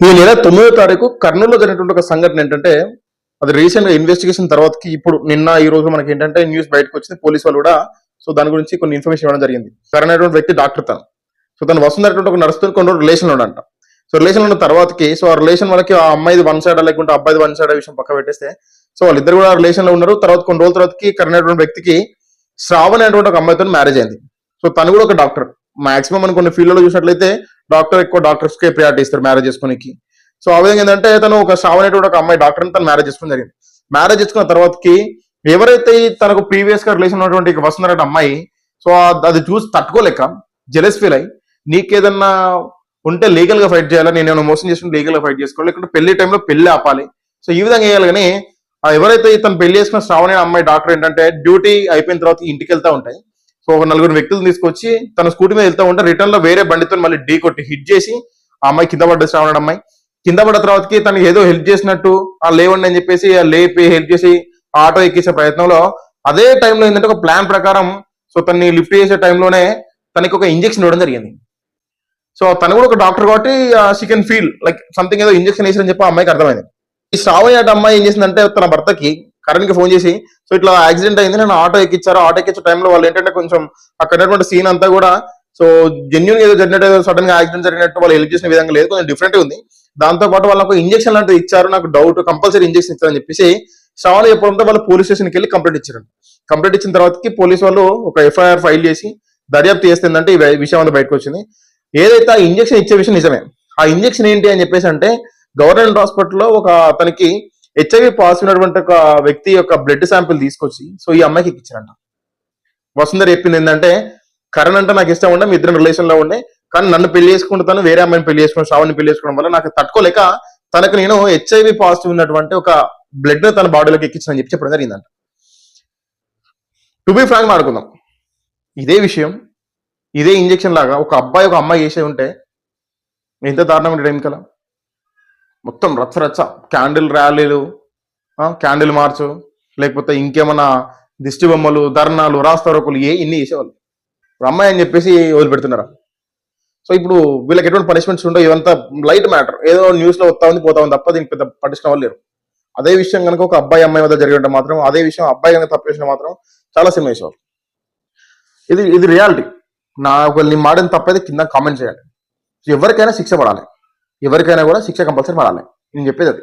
ఈ నెల 9వ తారీఖు కర్నూలులో జరిగినటువంటి ఒక సంఘటన ఏంటంటే, అది రీసెంట్ గా ఇన్వెస్టిగేషన్ తర్వాతకి ఇప్పుడు నిన్న ఈ రోజు మనకి ఏంటంటే న్యూస్ బయటకు వచ్చింది. పోలీసు వాళ్ళు కూడా సో దాని గురించి కొన్ని ఇన్ఫర్మేషన్ ఇవ్వడం జరిగింది. కరణ్ అనేటువంటి వ్యక్తి డాక్టర్ తను. సో తను వస్తున్నటువంటి ఒక నడుస్తున్న కొన్ని రోజులు రిలేషన్ ఉండంట. సో రిలేషన్ ఉన్న తర్వాతకి సో ఆ రిలేషన్ వాళ్ళకి ఆ అమ్మాయిది వన్ సైడ్ లేకుంటే అబ్బాయిది వన్ సైడ్ విషయం పక్క పెట్టేస్తే సో వాళ్ళిద్దరు కూడా రిలేషన్ లో ఉన్నారు. తర్వాత కొన్ని రోజుల తర్వాతకి కరణ్ అనేటువంటి వ్యక్తికి శ్రావణ్ అనేటువంటి ఒక అమ్మాయితో మ్యారేజ్ అయింది. సో తను కూడా ఒక డాక్టర్. మాక్సిమం మనం కొన్ని ఫీల్డ్ లో చూసినట్లయితే ఎక్కువ డాక్టర్స్ కే ప్రియారిటీ ఇస్తారు మ్యారేజ్ చేసుకోనికి. సో ఆ విధంగా ఏంటంటే తను ఒక శ్రావణ్ అనేటువంటి ఒక అమ్మాయి డాక్టర్ తను మ్యారేజ్ చేసుకుని జరిగింది. మ్యారేజ్ చేసుకున్న తర్వాతకి ఎవరైతే తనకు ప్రీవియస్ గా రిలేషన్ ఉన్నటువంటి వసుంధర అమ్మాయి సో అది చూసి తట్టుకోలేక జెలస్ ఫీల్ అయ్యి నీకేదన్నా ఉంటే లీగల్ గా ఫైట్ చేయాలి, నేను మోసం చేసుకుంటే లీగల్ గా ఫైట్ చేసుకోవాలి, లేకుంటే పెళ్లి టైంలో పెళ్లి ఆపాలి. సో ఈ విధంగా వేయాలి. కానీ ఎవరైతే తను పెళ్లి చేసుకున్న శ్రావణి అమ్మాయి డాక్టర్ ఏంటంటే డ్యూటీ అయిపోయిన తర్వాత ఇంటికి వెళ్తా ఉంటాయి. సో ఒక నలుగురు వ్యక్తులు తీసుకొచ్చి తన స్కూటీ మీద వెళ్తా ఉంటే రిటర్న్ లో వేరే బండితో మళ్ళీ ఢీ కొట్టి హిట్ చేసి ఆ అమ్మాయి కింద పడ్డది. శ్రావణ అమ్మాయి కింద పడ్డ తర్వాతకి తనకి ఏదో హెల్ప్ చేసినట్టు లేవండి అని చెప్పేసి లేపి హెల్ప్ చేసి ఆటో ఎక్కించే ప్రయత్నంలో అదే టైంలో ఏంటంటే ఒక ప్లాన్ ప్రకారం సో తనని లిఫ్ట్ చేసే టైంలోనే తనకి ఒక ఇంజెక్షన్ ఇవ్వడం జరిగింది. సో తను కూడా ఒక డాక్టర్ కాబట్టి she can feel like something ఏదో ఇంజెక్షన్ వేసారని చెప్పి ఆ అమ్మాయికి అర్థమైంది. ఈ శ్రావణి అటు అమ్మాయి ఏం చేసిందంటే తన భర్తకి కరణ్ కి ఫోన్ చేసి సో ఇట్లా యాక్సిడెంట్ అయింది, నేను ఆటో ఎక్కించారు. ఆటో ఎక్కించే టైంలో వాళ్ళు ఏంటంటే కొంచెం అక్కడ సీన్ అంతా కూడా సో జెన్యున్ ఏదో జరిగినట్టు ఏదో సడన్ గా యాక్సిడెంట్ జరిగినట్టు వాళ్ళు హెల్ప్ చేసిన విధంగా లేదు, కొంచెం డిఫరెంట్ ఉంది. దాంతో పాటు వాళ్ళకు ఇంజెక్షన్ లాంటివి ఇచ్చారు, నాకు డౌట్ కంపల్సరీ ఇంజెక్షన్ ఇచ్చారని చెప్పేసి శ్రావణి చెప్పడంతో వాళ్ళు పోలీస్ స్టేషన్కి వెళ్ళి కంప్లైంట్ ఇచ్చారు. కంప్లైంట్ ఇచ్చిన తర్వాతకి పోలీసు వాళ్ళు ఒక ఎఫ్ఐఆర్ ఫైల్ చేసి దర్యాప్తు చేస్తుందంటే ఈ విషయం అంతా బయటకు వచ్చింది. ఏదైతే ఆ ఇంజెక్షన్ ఇచ్చే విషయం నిజమే. ఆ ఇంజెక్షన్ ఏంటి అని చెప్పేసి అంటే గవర్నమెంట్ హాస్పిటల్లో ఒక తనకి హెచ్ఐవి పాజిటివ్ ఉన్నటువంటి ఒక వ్యక్తి యొక్క బ్లడ్ శాంపిల్ తీసుకొచ్చి సో ఈ అమ్మాయికి ఇచ్చారంట. వసుంధర చెప్పింది ఏంటంటే కరణ్ అంటే నాకు ఇష్టం ఉండే, మీ ఇద్దరు రిలేషన్ లో ఉండే, కానీ నన్ను పెళ్లి చేసుకుంటాను, వేరే అమ్మాయిని పెళ్లి చేసుకుని శ్రావణ్ని పెళ్లి చేసుకోవడం వల్ల నాకు తట్టుకోలేక తనకు నేను హెచ్ఐవి పాజిటివ్ ఉన్నటువంటి ఒక బ్లడ్ తన బాడీలోకి ఎక్కించానని చెప్పి చెప్పడం జరిగిందంట. టు బి ఫ్రాంక్ మాడుకుందాం, ఇదే విషయం ఇదే ఇంజెక్షన్ లాగా ఒక అబ్బాయి ఒక అమ్మాయి చేసే ఉంటే ఎంత దారుణంగా ఉండే టైం కల మొత్తం రచ్చ క్యాండిల్ ర్యాలీలు, క్యాండిల్ మార్చు, లేకపోతే ఇంకేమన్నా దిష్టి బొమ్మలు, ధర్నాలు, రాస్తారోకులు ఇన్ని చేసేవాళ్ళు. ఇప్పుడు అమ్మాయి అని చెప్పేసి వదిలిపెడుతున్నారా? సో ఇప్పుడు వీళ్ళకి ఎటువంటి పనిష్మెంట్స్ ఉండవు. ఇదంతా లైట్ మ్యాటర్, ఏదో న్యూస్ లో వస్తా ఉంది పోతా ఉంది తప్ప దీనికి పెద్ద పట్టించిన వాళ్ళు లేరు. అదే విషయం కనుక ఒక అబ్బాయి అమ్మాయి వద్ద జరిగి ఉంటే మాత్రం, అదే విషయం అబ్బాయి కనుక తప్పు చేసిన మాత్రం చాలా సినిమా వేసేవాళ్ళు. ఇది రియాలిటీ. నీ మాడిన తప్పైతే కింద కామెంట్ చేయాలి. ఎవరికైనా శిక్ష పడాలి, ఎవరికైనా కూడా శిక్ష కంపల్సరీ పడాలి. నేను చెప్పేది అది.